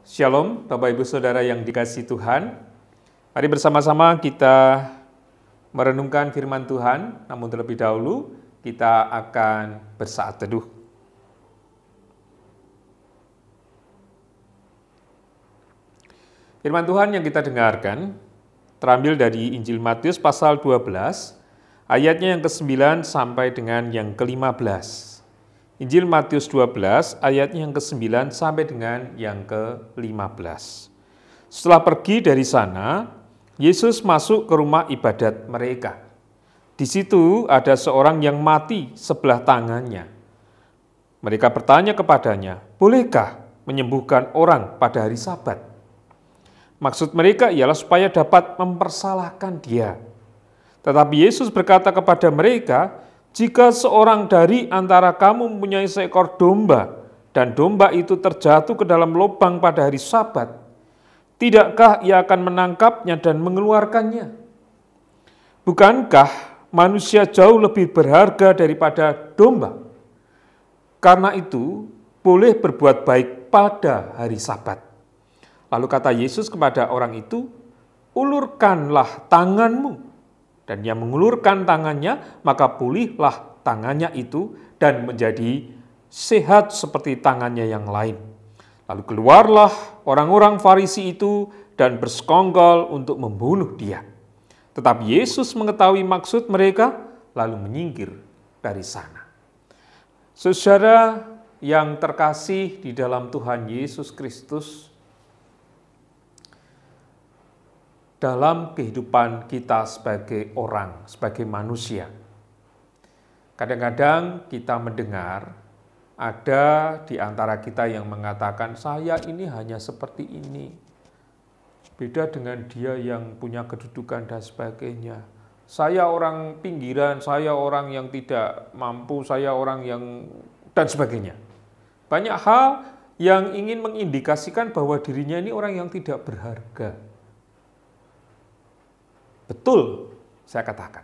Shalom, Bapak Ibu Saudara yang dikasihi Tuhan. Mari bersama-sama kita merenungkan firman Tuhan, namun terlebih dahulu kita akan bersaat teduh. Firman Tuhan yang kita dengarkan terambil dari Injil Matius pasal 12, ayatnya yang ke-9 sampai dengan yang ke-15. Injil Matius 12 ayatnya yang ke-9 sampai dengan yang ke-15. Setelah pergi dari sana, Yesus masuk ke rumah ibadat mereka. Di situ ada seorang yang mati sebelah tangannya. Mereka bertanya kepadanya, "Bolehkah menyembuhkan orang pada hari Sabat?" Maksud mereka ialah supaya dapat mempersalahkan dia. Tetapi Yesus berkata kepada mereka, "Jika seorang dari antara kamu mempunyai seekor domba, dan domba itu terjatuh ke dalam lubang pada hari Sabat, tidakkah ia akan menangkapnya dan mengeluarkannya? Bukankah manusia jauh lebih berharga daripada domba? Karena itu, boleh berbuat baik pada hari Sabat." Lalu kata Yesus kepada orang itu, "Ulurkanlah tanganmu." Dan ia mengulurkan tangannya, maka pulihlah tangannya itu dan menjadi sehat seperti tangannya yang lain. Lalu keluarlah orang-orang Farisi itu dan bersekongkol untuk membunuh dia. Tetapi Yesus mengetahui maksud mereka, lalu menyingkir dari sana. Saudara yang terkasih di dalam Tuhan Yesus Kristus, dalam kehidupan kita sebagai orang, sebagai manusia, kadang-kadang kita mendengar ada di antara kita yang mengatakan, "Saya ini hanya seperti ini, beda dengan dia yang punya kedudukan dan sebagainya. Saya orang pinggiran, saya orang yang tidak mampu, saya orang yang..." dan sebagainya. Banyak hal yang ingin mengindikasikan bahwa dirinya ini orang yang tidak berharga. Betul, saya katakan.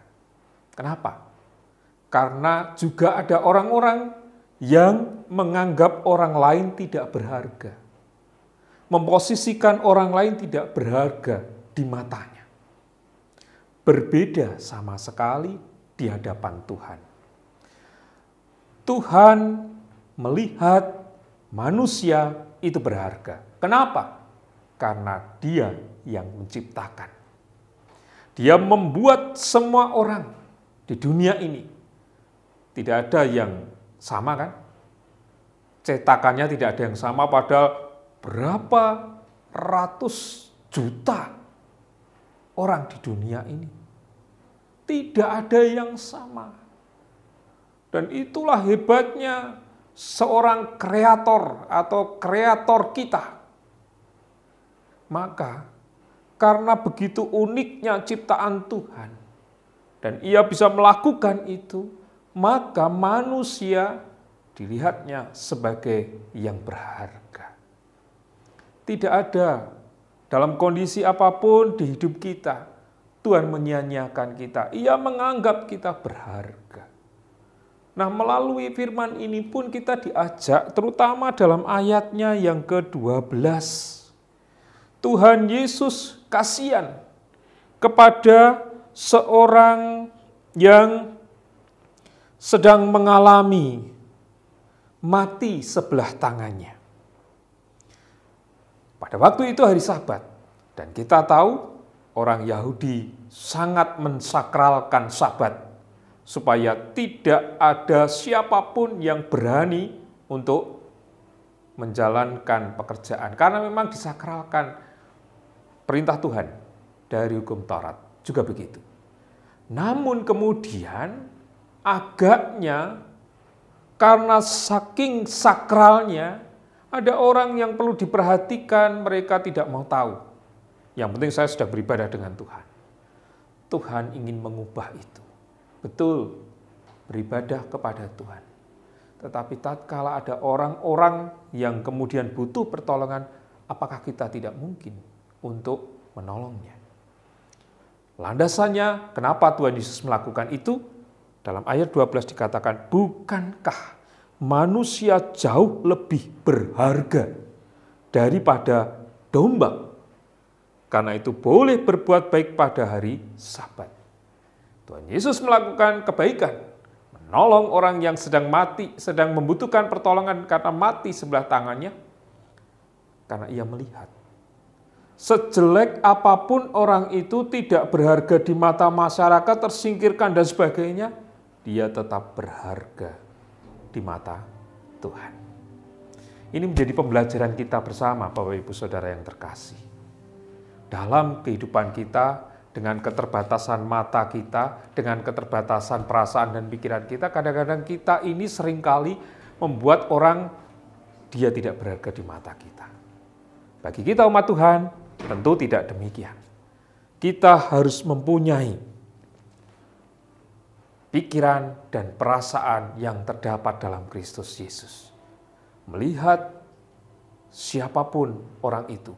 Kenapa? Karena juga ada orang-orang yang menganggap orang lain tidak berharga. Memposisikan orang lain tidak berharga di matanya. Berbeda sama sekali di hadapan Tuhan. Tuhan melihat manusia itu berharga. Kenapa? Karena Dia yang menciptakan. Dia membuat semua orang di dunia ini. Tidak ada yang sama, kan? Cetakannya tidak ada yang sama, padahal berapa ratus juta orang di dunia ini. Tidak ada yang sama. Dan itulah hebatnya seorang kreator atau kreator kita. Maka karena begitu uniknya ciptaan Tuhan, dan ia bisa melakukan itu, maka manusia dilihatnya sebagai yang berharga. Tidak ada dalam kondisi apapun di hidup kita, Tuhan menyia-nyiakan kita. Ia menganggap kita berharga. Nah, melalui firman ini pun kita diajak, terutama dalam ayatnya yang ke-12. Tuhan Yesus kasihan kepada seorang yang sedang mengalami mati sebelah tangannya. Pada waktu itu hari Sabat, dan kita tahu orang Yahudi sangat mensakralkan Sabat, supaya tidak ada siapapun yang berani untuk menjalankan pekerjaan. Karena memang disakralkan perintah Tuhan dari hukum Taurat juga begitu. Namun kemudian agaknya karena saking sakralnya ada orang yang perlu diperhatikan, mereka tidak mau tahu. Yang penting saya sudah beribadah dengan Tuhan. Tuhan ingin mengubah itu. Betul, beribadah kepada Tuhan. Tetapi tatkala ada orang-orang yang kemudian butuh pertolongan, apakah kita tidak mungkin untuk menolongnya? Landasannya, kenapa Tuhan Yesus melakukan itu? Dalam ayat 12 dikatakan, "Bukankah manusia jauh lebih berharga daripada domba. Karena itu boleh berbuat baik pada hari Sabat. Tuhan Yesus melakukan kebaikan, menolong orang yang sedang mati, sedang membutuhkan pertolongan karena mati sebelah tangannya, karena ia melihat. Sejelek apapun orang itu tidak berharga di mata masyarakat, tersingkirkan dan sebagainya, dia tetap berharga di mata Tuhan. Ini menjadi pembelajaran kita bersama, Bapak Ibu Saudara yang terkasih. Dalam kehidupan kita, dengan keterbatasan mata kita, dengan keterbatasan perasaan dan pikiran kita, kadang-kadang kita ini seringkali membuat orang dia tidak berharga di mata kita. Bagi kita umat Tuhan, tentu tidak demikian. Kita harus mempunyai pikiran dan perasaan yang terdapat dalam Kristus Yesus. Melihat siapapun orang itu,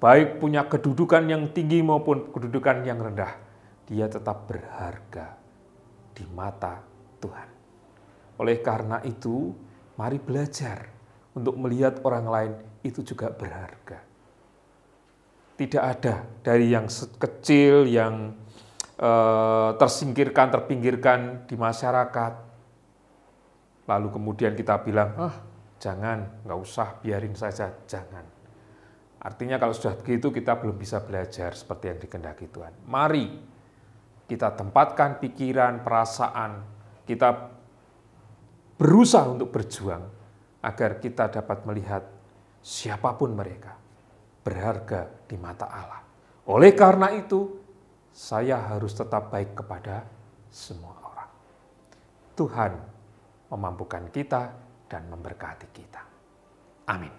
baik punya kedudukan yang tinggi maupun kedudukan yang rendah, dia tetap berharga di mata Tuhan. Oleh karena itu, mari belajar untuk melihat orang lain itu juga berharga. Tidak ada dari yang kecil, yang tersingkirkan, terpinggirkan di masyarakat. Lalu kemudian kita bilang, jangan, nggak usah, biarin saja, jangan. Artinya kalau sudah begitu kita belum bisa belajar seperti yang dikehendaki Tuhan. Mari kita tempatkan pikiran, perasaan, kita berusaha untuk berjuang agar kita dapat melihat siapapun mereka berharga di mata Allah. Oleh karena itu, saya harus tetap baik kepada semua orang. Tuhan memampukan kita dan memberkati kita. Amin.